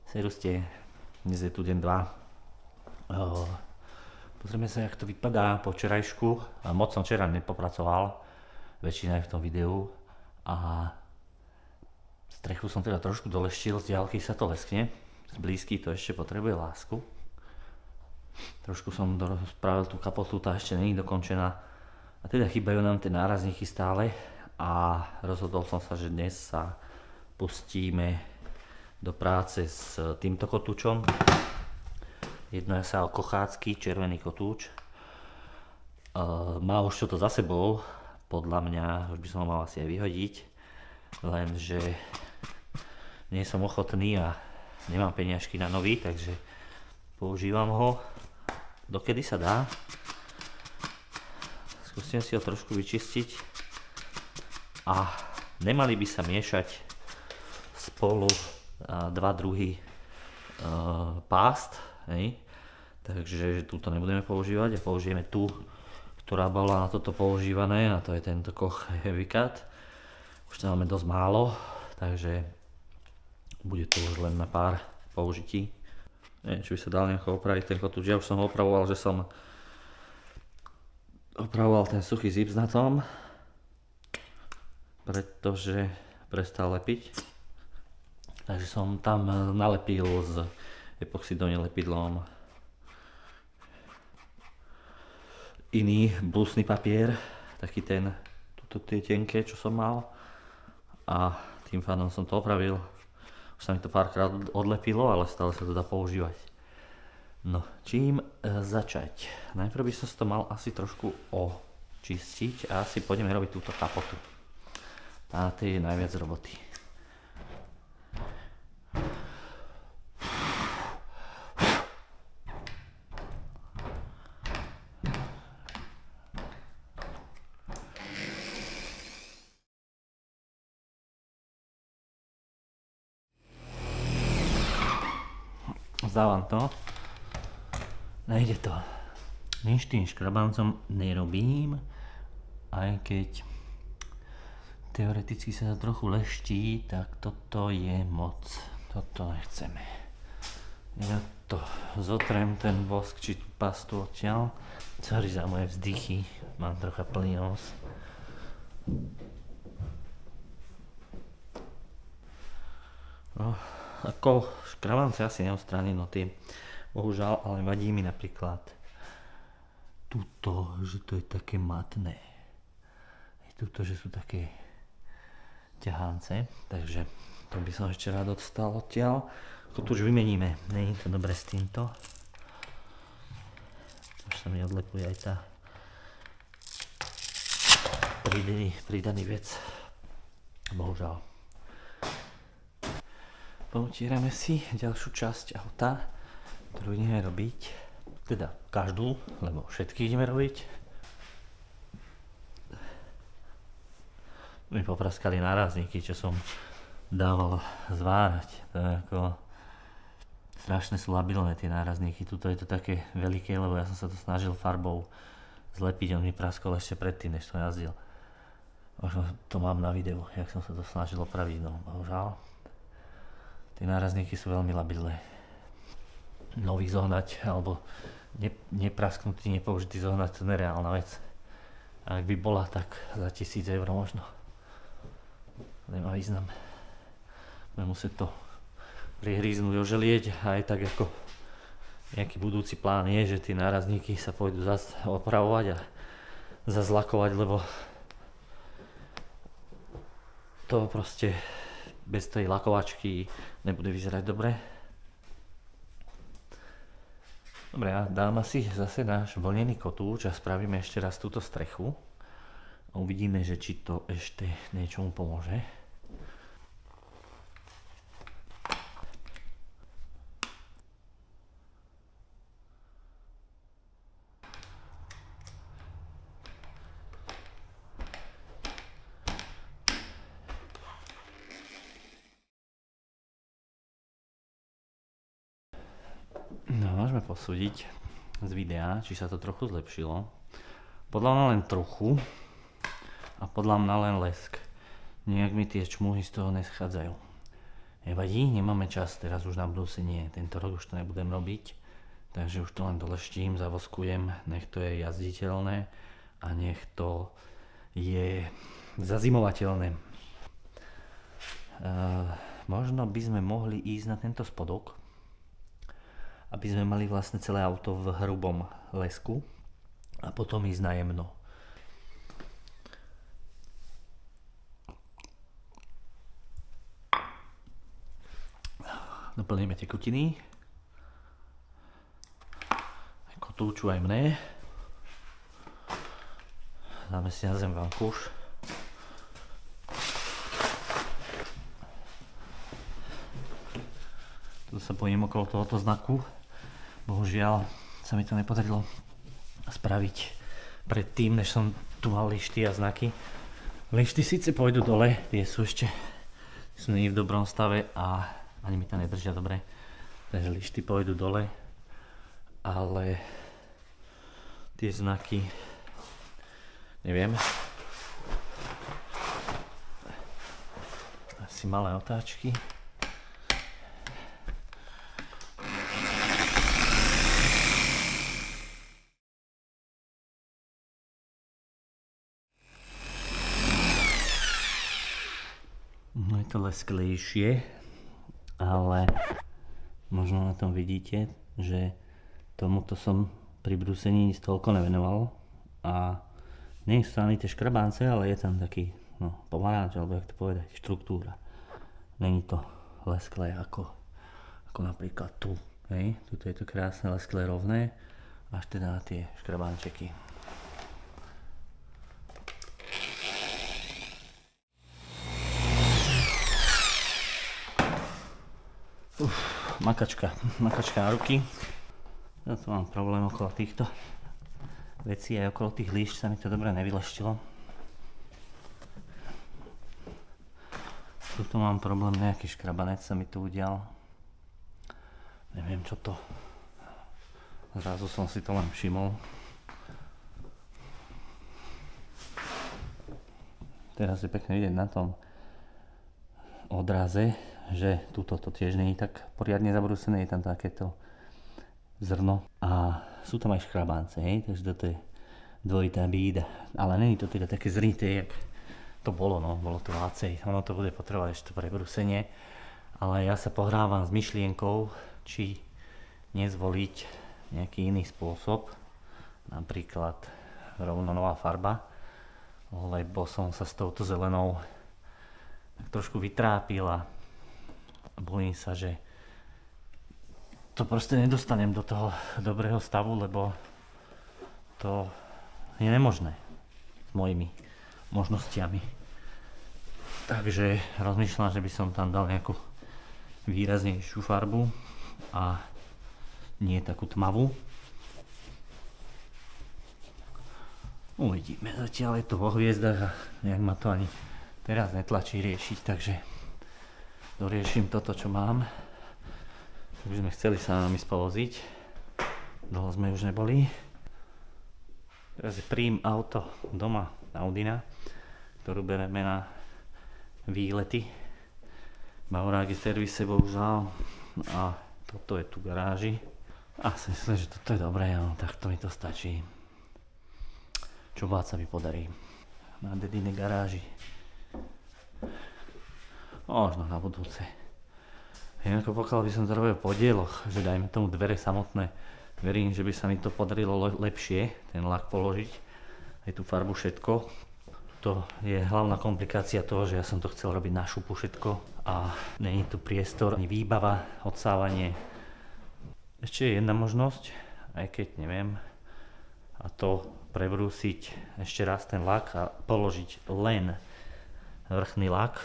Seruste, dnes je tu deň 2. Pozrieme sa, jak to vypadá po včerajšku. Moc som včera nepopracoval, väčšina je v tom videu. A strechu som teda trošku doleštil, z diaľky sa to leskne, z blízky to ešte potrebuje lásku. Trošku som spravil tú kapotu, tá ešte není dokončená. A teda chýbajú nám tie nárazníky stále. A rozhodol som sa, že dnes sa pustíme do práce s týmto kotúčom. Jedná sa o kochácky červený kotúč. Má už toto za sebou, podľa mňa už by som ho mal asi aj vyhodiť, lenže nie som ochotný a nemám peniažky na nový, takže používam ho dokedy sa dá. Skúsim si ho trošku vyčistiť a nemali by sa miešať spolu dva druhy pást, hej. Takže túto nebudeme používať a použijeme tú, ktorá bola na toto používané, a to je tento Koch Heavy Cut. Už to máme dosť málo, takže bude to už len na pár použití. Neviem, či by sa dal nejako opraviť ten kotúč. Ja už som ho opravoval, že som opravoval ten suchý zips na tom, pretože prestal lepiť. Takže som tam nalepil s epoxidovým lepidlom iný blusný papier, taký ten, tie tenké, čo som mal, a tým pádom som to opravil. Už sa mi to párkrát odlepilo, ale stále sa to dá používať. No, čím začať? Najprv by som to mal asi trošku očistiť a asi pôjdeme robiť túto kapotu. A to je najviac roboty. Zdávam to. Nejde to. Nič tým škrabancom nerobím, aj keď teoreticky sa to trochu leští, tak toto je moc. Toto nechceme. Ja to zotrem, ten vosk či tú pastu odtiaľ. Sorry za moje vzdychy, mám trocha plný nos. No, ako škrabance asi neodstránim, no tie bohužiaľ, ale vadí mi napríklad tuto, že to je také matné. Tuto, že sú také ťahánce, takže to by som ešte rád odstal odtiaľ. Kotúč vymeníme, nie je to dobre s týmto. Už sa mi odlepuje aj tá pridaný vec, bohužiaľ. Poutierame si ďalšiu časť auta, ktorú ideme robiť. Teda každú, lebo všetky ideme robiť. Mi popraskali nárazníky, čo som dával zvárať. To je ako strašne sú labilné tie nárazníky. Tuto je to také veľké, lebo ja som sa to snažil farbou zlepiť. On mi praskol ešte predtým, než som jazdil. Možno to mám na videu, jak som sa to snažil opraviť, no bohužiaľ. Tie nárazníky sú veľmi labilné. Nový zohnať, alebo neprasknutý, nepoužitý zohnať, to je nereálna vec. A ak by bola, tak za 1000 eur možno. Nemá význam. Budem musieť to prihríznúť, oželieť, a aj tak ako nejaký budúci plán je, že tie nárazníky sa pôjdu zase opravovať a zase lakovať, lebo to proste bez tej lakovačky nebude vyzerať dobre. Dobre, a dám si zase náš vlnený kotúč a spravíme ešte raz túto strechu. A uvidíme, že či to ešte niečomu pomôže. No, môžeme posúdiť z videa, či sa to trochu zlepšilo. Podľa mňa len trochu a podľa mňa len lesk. Nejak mi tie čmuhy z toho neschádzajú. Nevadí, nemáme čas teraz už na brúsenie, tento rok už to nebudem robiť, takže už to len doleštím, zavoskujem, nech to je jazditeľné a nech to je zazimovateľné. Možno by sme mohli ísť na tento spodok, aby sme mali vlastne celé auto v hrubom lesku a potom ísť na jemno. Doplníme tekutiny. Kotúču aj mne. Dáme si na zem vankúš. Tu sa bojím okolo tohoto znaku. Bohužiaľ sa mi to nepodarilo spraviť predtým, než som tu mal lišty a znaky. Lišty síce pôjdu dole, tie sú nie v dobrom stave a ani mi to nedržia dobre, takže lišty pôjdu dole, ale tie znaky, neviem, asi malé otáčky. No je to lesklejšie, ale možno na tom vidíte, že tomuto som pri brúsení nic toľko nevenoval a nie sú ani tie škrabánce, ale je tam taký pomaranč, alebo jak to povedať, štruktúra. Není to lesklé ako napríklad tu, hej? Tuto je to krásne lesklé rovné, až teda na tie škrabánčeky. Makačka na ruky. Ja tu mám problém okolo týchto vecí, aj okolo tých líšť sa mi to dobre nevyleštilo. Tuto mám problém, nejaký škrabanec sa mi tu udial. Neviem čo to. Zrazu som si to len všimol. Teraz je pekne vidieť na tom odraze, že túto to tiež nie je tak poriadne zabrúsené, je tam takéto zrno a sú tam aj škrabánce, hej? Takže toto je dvojitá bída, ale nie je to teda také zrité, jak to bolo, bolo to lácej, ono to bude potrebovať ešte to prebrúsenie, ale ja sa pohrávam s myšlienkou, či nezvoliť nejaký iný spôsob, napríklad rovno nová farba, lebo som sa s touto zelenou tak trošku vytrápil a bojím sa, že to proste nedostanem do toho dobrého stavu, lebo to je nemožné s mojimi možnostiami. Takže rozmýšľam, že by som tam dal nejakú výraznejšiu farbu a nie takú tmavú. Uvidíme, zatiaľ je to vo hviezdach a nejak ma to ani teraz netlačí riešiť, takže doriešim toto, čo mám. Už sme chceli sa nám ísť poloziť. Dlho sme už neboli. Teraz je prím auto doma Audina, ktorú bereme na výlety. Bavorák je v servise, bohužiaľ. A toto je tu v garáži. A si myslím, že toto je dobré, tak to mi to stačí. Čo báť sa mi podarí. Na dedinej garáži. Možno na budúce. Inak pokiaľ by som to robil po dieloch, že dajme tomu dvere samotné, verím, že by sa mi to podarilo lepšie, ten lak položiť, aj tú farbu, všetko. To je hlavná komplikácia toho, že ja som to chcel robiť na šupu všetko a není tu priestor, ani výbava, odsávanie. Ešte je jedna možnosť, aj keď neviem, a to prebrúsiť ešte raz ten lak a položiť len vrchný lak.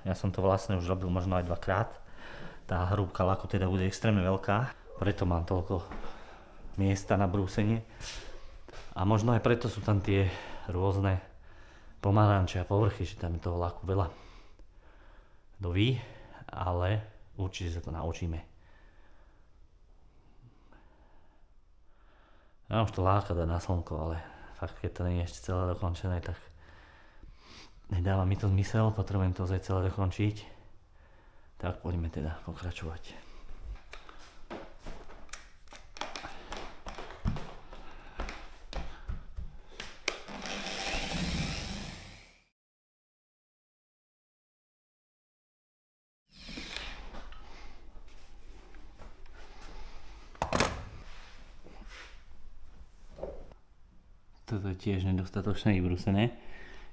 Ja som to vlastne už robil možno aj dvakrát. Tá hrúbka laku teda bude extrémne veľká, preto mám toľko miesta na brúsenie. A možno aj preto sú tam tie rôzne pomaranče a povrchy, že tam je toho laku veľa. Kto ví, ale určite sa to naučíme. Ja už to láka dať na slnko, ale fakt keď to nie je ešte celé dokončené, tak nedáva mi to zmysel, potrebujem to celé dokončiť. Tak poďme teda pokračovať. Toto je tiež nedostatočne vybrúsené.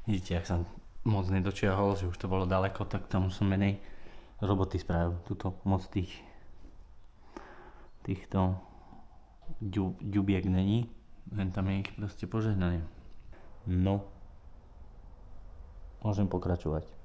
Vidíte, ak som moc nedočiahol, že už to bolo ďaleko, tak tam som menej roboty spravil. Tuto moc týchto ďubiek není. Len tam je ich proste požehnané. No, môžem pokračovať.